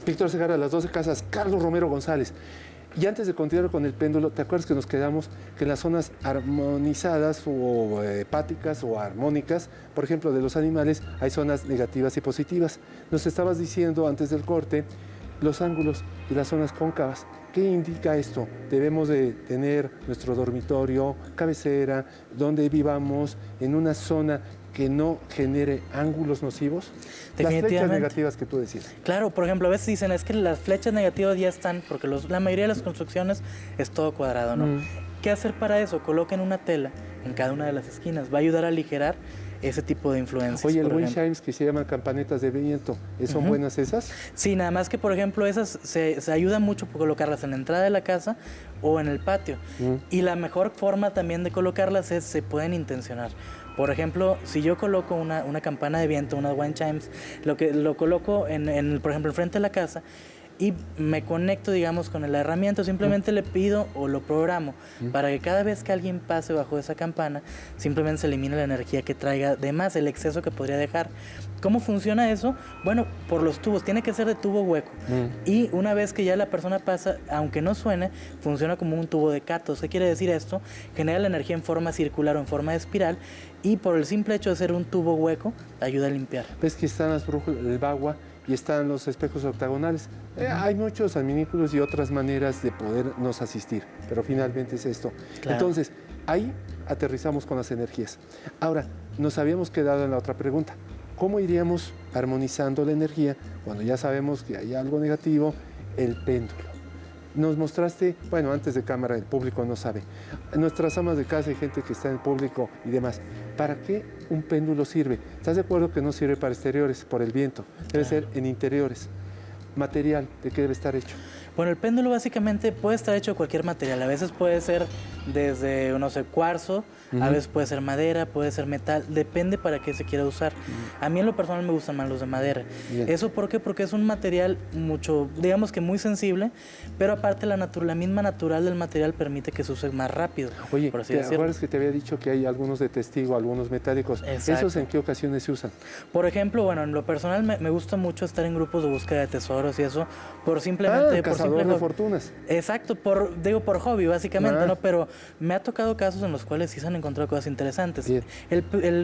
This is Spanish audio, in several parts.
Víctor Segarra, Las 12 Casas, Carlos Romero González. Y antes de continuar con el péndulo, ¿te acuerdas que nos quedamos que en las zonas armonizadas o hepáticas o armónicas, por ejemplo, de los animales, hay zonas negativas y positivas? Nos estabas diciendo antes del corte los ángulos y las zonas cóncavas. ¿Qué indica esto? Debemos de tener nuestro dormitorio, cabecera, donde vivamos, en una zona que no genere ángulos nocivos. Las flechas negativas que tú decías. Claro, por ejemplo, a veces dicen es que las flechas negativas ya están, porque la mayoría de las construcciones es todo cuadrado, ¿no? ¿Qué hacer para eso? Coloquen una tela en cada una de las esquinas. Va a ayudar a aligerar ese tipo de influencias. Oye, el wind chimes que se llaman campanetas de viento, ¿son buenas esas? Sí, nada más que, por ejemplo, esas se ayuda mucho por colocarlas en la entrada de la casa o en el patio. Y la mejor forma también de colocarlas es, se pueden intencionar. Por ejemplo, si yo coloco una campana de viento, una wind chimes, lo coloco, por ejemplo, enfrente de la casa, y me conecto, digamos, con la herramienta, simplemente le pido o lo programo para que cada vez que alguien pase bajo esa campana, simplemente se elimine la energía que traiga de más, el exceso que podría dejar. ¿Cómo funciona eso? Bueno, por los tubos, tiene que ser de tubo hueco. Y una vez que ya la persona pasa, aunque no suene, funciona como un tubo de Katos. ¿Qué quiere decir esto? Genera la energía en forma circular o en forma de espiral, y por el simple hecho de ser un tubo hueco, ayuda a limpiar. ¿Ves que están las brújulas del bagua y están los espejos octagonales? Hay muchos adminículos y otras maneras de podernos asistir, pero finalmente es esto. Claro. Entonces, ahí aterrizamos con las energías. Ahora, nos habíamos quedado en la otra pregunta. ¿Cómo iríamos armonizando la energía cuando ya sabemos que hay algo negativo? El péndulo. Nos mostraste, bueno, antes de cámara, el público no sabe. Nuestras amas de casa y gente que está en el público y demás. ¿Para qué un péndulo sirve? ¿Estás de acuerdo que no sirve para exteriores, por el viento? Debe ser en interiores. Material, ¿de qué debe estar hecho? Bueno, el péndulo básicamente puede estar hecho de cualquier material. A veces puede ser desde, no sé, cuarzo, a veces puede ser madera, puede ser metal, depende para qué se quiera usar. A mí en lo personal me gustan más los de madera. Bien. ¿Eso por qué? Porque es un material mucho, digamos que muy sensible, pero aparte la misma natural del material permite que se use más rápido. Oye, ¿te acuerdas que te había dicho que hay algunos de testigo, algunos metálicos? Exacto. ¿Esos en qué ocasiones se usan? Por ejemplo, bueno, en lo personal me gusta mucho estar en grupos de búsqueda de tesoros y eso, por simplemente... cazador de fortunas. Exacto, por hobby básicamente, ¿no? Pero me ha tocado casos en los cuales sí se han encontrado cosas interesantes.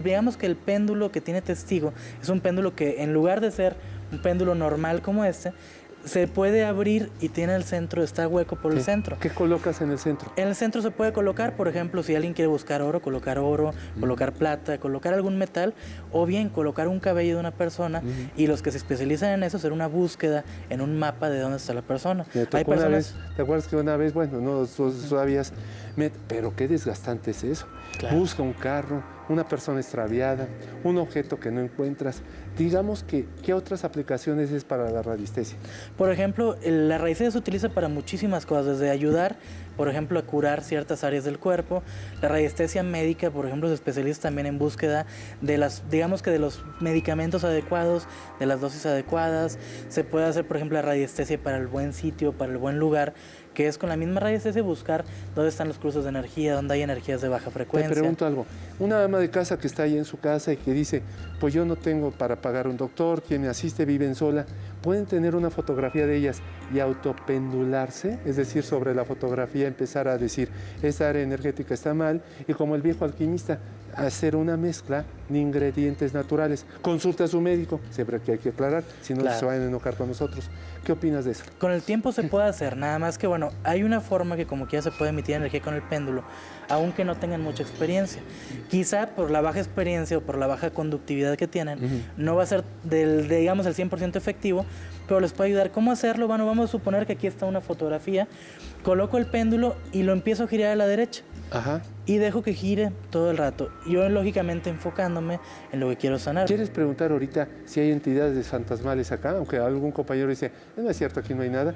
Digamos que el péndulo que tiene testigo es un péndulo que, en lugar de ser un péndulo normal como este, se puede abrir y tiene el centro, está hueco por el centro. ¿Qué colocas en el centro? En el centro se puede colocar, por ejemplo, si alguien quiere buscar oro, colocar plata, colocar algún metal, o bien colocar un cabello de una persona, y los que se especializan en eso, hacer una búsqueda en un mapa de dónde está la persona. Hay personas... ¿Te acuerdas que una vez, bueno, no sabías, pero qué desgastante es eso? Claro. Busca un carro, una persona extraviada, un objeto que no encuentras. Digamos que, ¿qué otras aplicaciones es para la radiestesia? Por ejemplo, la radiestesia se utiliza para muchísimas cosas, desde ayudar, por ejemplo, a curar ciertas áreas del cuerpo. La radiestesia médica, por ejemplo, se especializa también en búsqueda de de los medicamentos adecuados, de las dosis adecuadas. Se puede hacer, por ejemplo, la radiestesia para el buen sitio, para el buen lugar, que es con la misma radiestesia buscar dónde están los cruces de energía, dónde hay energías de baja frecuencia. Te pregunto algo. Una ama de casa que está ahí en su casa y que dice, pues yo no tengo para pagar un doctor, quien me asiste viven sola, ¿pueden tener una fotografía de ellas y autopendularse? Es decir, sobre la fotografía empezar a decir, esta área energética está mal, y como el viejo alquimista, hacer una mezcla de ingredientes naturales. Consulta a su médico, siempre que hay que aclarar, si no se van a enojar con nosotros. ¿Qué opinas de eso? Con el tiempo se puede hacer, nada más que, bueno, hay una forma que como quiera se puede emitir energía con el péndulo, aunque no tengan mucha experiencia. Quizá por la baja experiencia o por la baja conductividad que tienen, no va a ser digamos, el 100% efectivo, pero les puede ayudar. ¿Cómo hacerlo? Bueno, vamos a suponer que aquí está una fotografía, coloco el péndulo y lo empiezo a girar a la derecha. Y dejo que gire todo el rato. Yo, lógicamente, enfocándome en lo que quiero sanar. ¿Quieres preguntar ahorita si hay entidades fantasmales acá? Aunque algún compañero dice, no es cierto, aquí no hay nada.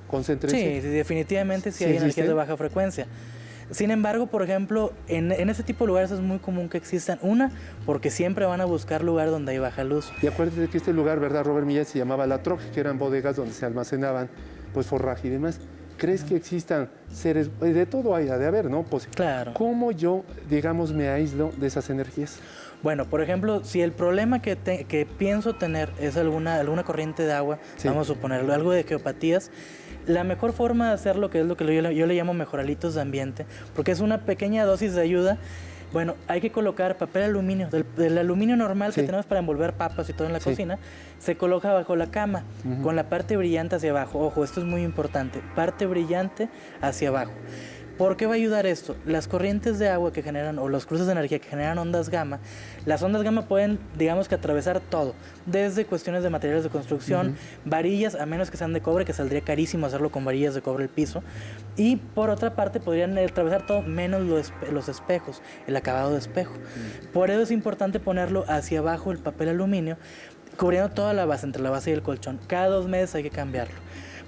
Concéntrense. Sí, definitivamente sí hay energías de baja frecuencia. Sin embargo, por ejemplo, en ese tipo de lugares es muy común que existan. Porque siempre van a buscar lugar donde hay baja luz. Y acuérdate que este lugar, ¿verdad, Robert Millet? Se llamaba La Troje, que eran bodegas donde se almacenaban pues forraje y demás. ¿Crees que existan seres, de todo haya de haber, ¿no? Pues, claro. ¿Cómo yo, digamos, me aíslo de esas energías? Bueno, por ejemplo, si el problema que pienso tener es alguna corriente de agua, vamos a suponerlo, algo de geopatías, la mejor forma de hacerlo, que es lo que yo le llamo mejoralitos de ambiente, porque es una pequeña dosis de ayuda. Bueno, hay que colocar papel aluminio, del aluminio normal que tenemos para envolver papas y todo en la cocina, se coloca bajo la cama, con la parte brillante hacia abajo. Ojo, esto es muy importante, parte brillante hacia abajo. ¿Por qué va a ayudar esto? Las corrientes de agua que generan, o los cruces de energía que generan ondas gamma, las ondas gamma pueden, digamos que atravesar todo, desde cuestiones de materiales de construcción, varillas, a menos que sean de cobre, que saldría carísimo hacerlo con varillas de cobre el piso, y por otra parte podrían atravesar todo, menos los espejos, el acabado de espejo. Por eso es importante ponerlo hacia abajo el papel aluminio, cubriendo toda la base, entre la base y el colchón. Cada 2 meses hay que cambiarlo.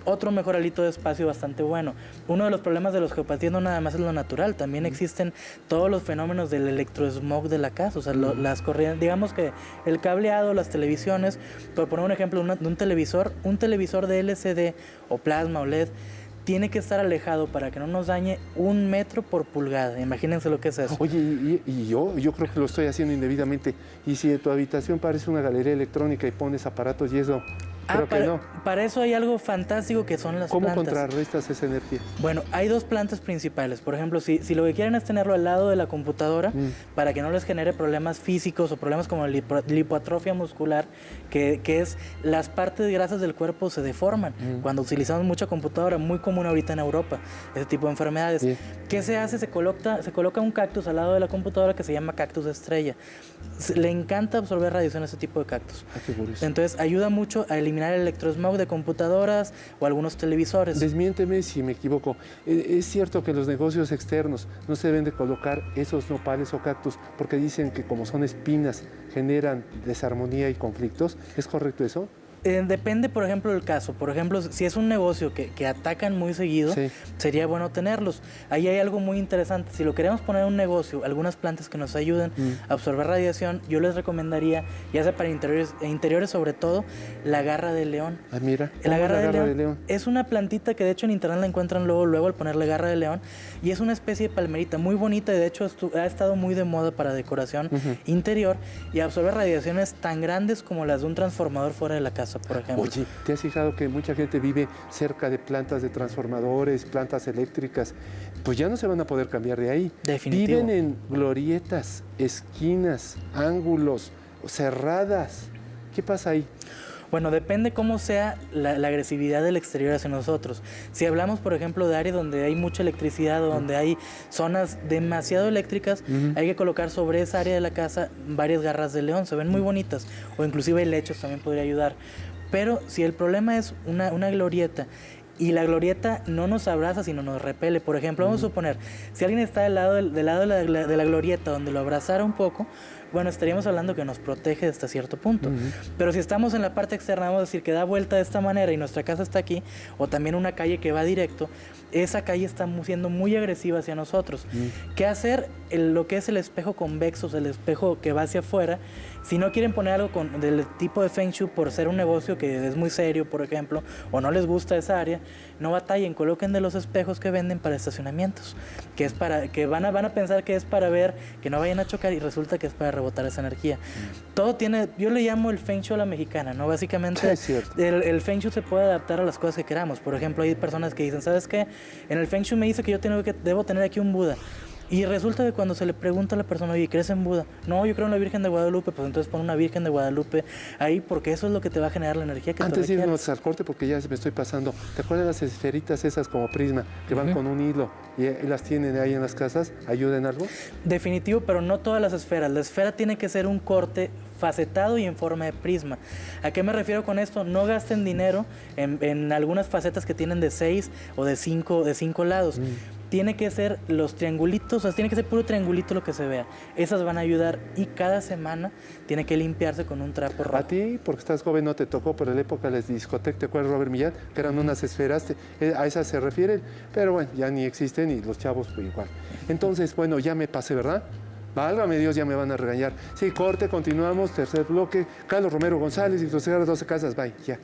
Otro mejoralito de espacio bastante bueno. Uno de los problemas de los geopatías no nada más es lo natural, también existen todos los fenómenos del electrosmog de la casa, o sea, las corrientes, digamos que el cableado, las televisiones, por poner un ejemplo de un televisor de LCD o plasma o LED, tiene que estar alejado para que no nos dañe 1 metro por pulgada. Imagínense lo que es eso. Oye, yo creo que lo estoy haciendo indebidamente. Y si tu habitación parece una galería electrónica y pones aparatos y eso... Creo que no. Para eso hay algo fantástico que son las plantas. ¿Cómo contrarrestas esa energía? Bueno, hay 2 plantas principales. Por ejemplo, si lo que quieren es tenerlo al lado de la computadora para que no les genere problemas físicos o problemas como la lipoatrofia muscular, que es las partes grasas del cuerpo se deforman. Cuando utilizamos mucha computadora, muy común ahorita en Europa, ese tipo de enfermedades. ¿Qué se hace? Se coloca un cactus al lado de la computadora que se llama cactus de estrella. Le encanta absorber radiación a ese tipo de cactus. Entonces, ayuda mucho a eliminar el electrosmog de computadoras o algunos televisores. Desmiénteme si me equivoco. ¿Es cierto que los negocios externos no se deben de colocar esos nopales o cactus porque dicen que como son espinas generan desarmonía y conflictos? ¿Es correcto eso? Depende, por ejemplo, del caso. Por ejemplo, si es un negocio que atacan muy seguido, sería bueno tenerlos. Ahí hay algo muy interesante. Si lo queremos poner en un negocio, algunas plantas que nos ayuden a absorber radiación, yo les recomendaría, ya sea para interiores sobre todo, la garra de león. Ah, mira. La garra de león es una plantita que de hecho en internet la encuentran luego al ponerle garra de león, y es una especie de palmerita muy bonita y de hecho ha estado muy de moda para decoración interior y absorbe radiaciones tan grandes como las de un transformador fuera de la casa, por ejemplo. Oye, ¿te has fijado que mucha gente vive cerca de plantas de transformadores, plantas eléctricas? Pues ya no se van a poder cambiar de ahí. Definitivo. Viven en glorietas, esquinas, ángulos, cerradas. ¿Qué pasa ahí? Bueno, depende cómo sea la agresividad del exterior hacia nosotros. Si hablamos, por ejemplo, de áreas donde hay mucha electricidad o donde hay zonas demasiado eléctricas, hay que colocar sobre esa área de la casa varias garras de león, se ven muy bonitas, o inclusive lechos también podría ayudar. Pero si el problema es una glorieta y la glorieta no nos abraza, sino nos repele. Por ejemplo, vamos a suponer, si alguien está del lado de la glorieta donde lo abrazara un poco, bueno, estaríamos hablando que nos protege hasta cierto punto. Pero si estamos en la parte externa, vamos a decir que da vuelta de esta manera y nuestra casa está aquí, o también una calle que va directo, esa calle está siendo muy agresiva hacia nosotros. ¿Qué hacer? Lo que es el espejo convexo, el espejo que va hacia afuera. Si no quieren poner algo del tipo de Feng Shui por ser un negocio que es muy serio, por ejemplo, o no les gusta esa área, no batallen, coloquen de los espejos que venden para estacionamientos, que van a pensar que es para ver, que no vayan a chocar y resulta que es para rebotar esa energía. Todo tiene, yo le llamo el Feng Shui a la mexicana, ¿no? Básicamente el Feng Shui se puede adaptar a las cosas que queramos. Por ejemplo, hay personas que dicen, ¿sabes qué? En el Feng Shui me dice que debo tener aquí un Buda. Y resulta que cuando se le pregunta a la persona, oye, ¿crees en Buda? No, yo creo en la Virgen de Guadalupe. Pues entonces pon una Virgen de Guadalupe ahí, porque eso es lo que te va a generar la energía que Antes de irnos al corte, porque ya se me estoy pasando, ¿te acuerdas las esferitas esas como prisma que van con un hilo y las tienen ahí en las casas? ¿Ayuda en algo? Definitivo, pero no todas las esferas. La esfera tiene que ser un corte facetado y en forma de prisma. ¿A qué me refiero con esto? No gasten dinero en algunas facetas que tienen de 6 o de 5 lados. Tiene que ser los triangulitos, o sea, tiene que ser puro triangulito lo que se vea. Esas van a ayudar y cada semana tiene que limpiarse con un trapo rojo. A ti, porque estás joven, no te tocó, pero en la época de las discotecas, ¿te acuerdas, Robert Millán? Que eran unas esferas, a esas se refieren, pero bueno, ya ni existen y los chavos pues igual. Entonces, bueno, ya me pasé, ¿verdad? Válgame Dios, ya me van a regañar. Sí, corte, continuamos, tercer bloque. Carlos Romero González y José Garza, 12 Casas, bye, ya.